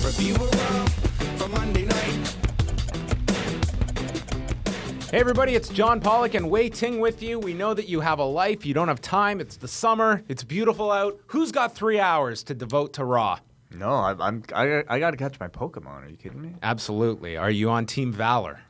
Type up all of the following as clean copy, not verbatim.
review of Raw for Monday night. Hey everybody, it's John Pollock and Wai Ting with you. We know that you have a life, you don't have time, it's the summer, it's beautiful out. Who's got 3 hours to devote to Raw? No, I got to catch my Pokemon. Are you kidding me? Absolutely. Are you on Team Valor?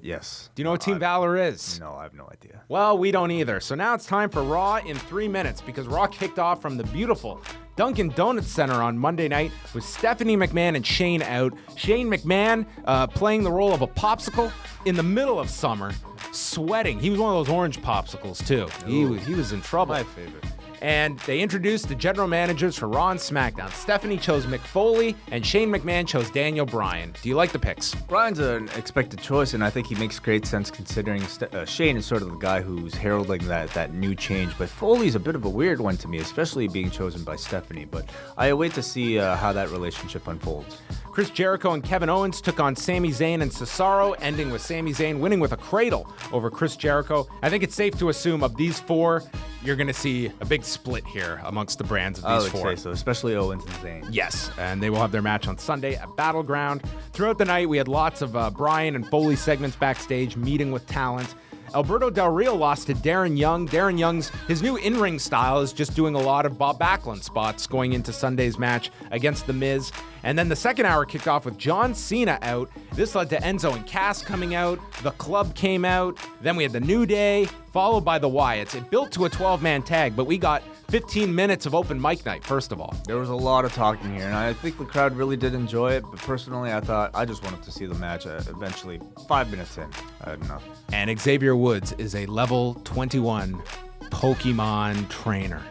Yes. Do you know what Team Valor is? No, I have no idea. Well, we don't either. So now it's time for Raw in 3 minutes because Raw kicked off from the beautiful Dunkin' Donuts Center on Monday night with Stephanie McMahon and Shane out. Shane McMahon playing the role of a popsicle in the middle of summer, sweating. He was one of those orange popsicles too. He was in trouble. My favorite. And they introduced the general managers for Raw and SmackDown. Stephanie chose Mick Foley, and Shane McMahon chose Daniel Bryan. Do you like the picks? Bryan's an expected choice, and I think he makes great sense considering Shane is sort of the guy who's heralding that new change. But Foley's a bit of a weird one to me, especially being chosen by Stephanie. But I await to see how that relationship unfolds. Chris Jericho and Kevin Owens took on Sami Zayn and Cesaro, ending with Sami Zayn winning with a cradle over Chris Jericho. I think it's safe to assume of these four, you're going to see a big split here amongst the brands of these four. I would say so, especially Owens and Zayn. Yes, and they will have their match on Sunday at Battleground. Throughout the night, we had lots of Bryan and Foley segments backstage, meeting with talent. Alberto Del Rio lost to Darren Young. Darren Young's, his new in-ring style is just doing a lot of Bob Backlund spots going into Sunday's match against The Miz. And then the second hour kicked off with John Cena out. This led to Enzo and Cass coming out. The Club came out. Then we had the New Day, followed by the Wyatts. It built to a 12-man tag, but we got 15 minutes of open mic night, first of all. There was a lot of talking here, and I think the crowd really did enjoy it, but personally, I thought I just wanted to see the match eventually. 5 minutes in, I had enough. And Xavier Woods is a level 21 Pokemon trainer,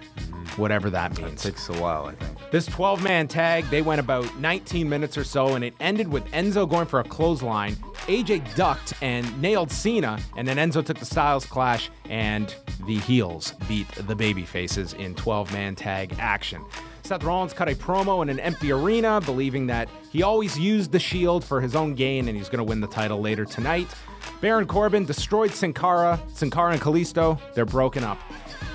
whatever that means. It takes a while, I think. This 12-man tag, they went about 19 minutes or so, and it ended with Enzo going for a clothesline. AJ ducked and nailed Cena, and then Enzo took the Styles Clash, and the heels beat the baby faces in 12-man tag action. Seth Rollins cut a promo in an empty arena, believing that he always used the Shield for his own gain, and he's going to win the title later tonight. Baron Corbin destroyed Sin Cara. Sin Cara and Kalisto, they're broken up.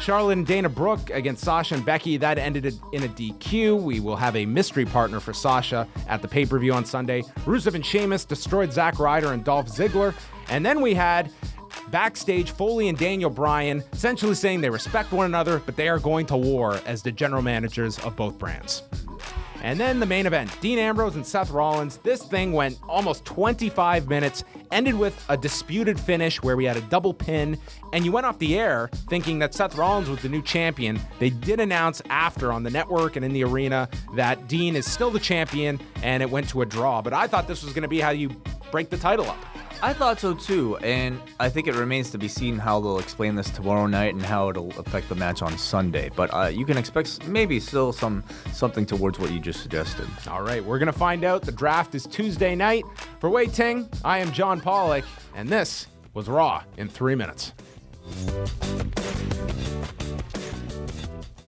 Charlotte and Dana Brooke against Sasha and Becky, that ended in a DQ. We will have a mystery partner for Sasha at the pay-per-view on Sunday. RUSEV and SHEAMUS destroyed ZACK, RYDER, and DOLPH ZIGGLER. And then we had backstage Foley and Daniel Bryan essentially saying they respect one another, but they are going to war as the general managers of both brands. And then the main event, Dean Ambrose and Seth Rollins. This thing went almost 25 minutes, ended with a disputed finish where we had a double pin, and you went off the air thinking that Seth Rollins was the new champion. They did announce after on the network and in the arena that Dean is still the champion, and it went to a draw. But I thought this was going to be how you break the title up. I thought so too, and I think it remains to be seen how they'll explain this tomorrow night and how it'll affect the match on Sunday. But you can expect maybe still something towards what you just suggested. All right, we're going to find out. The draft is Tuesday night. For Wai Ting, I am John Pollock, and this was Raw in 3 minutes.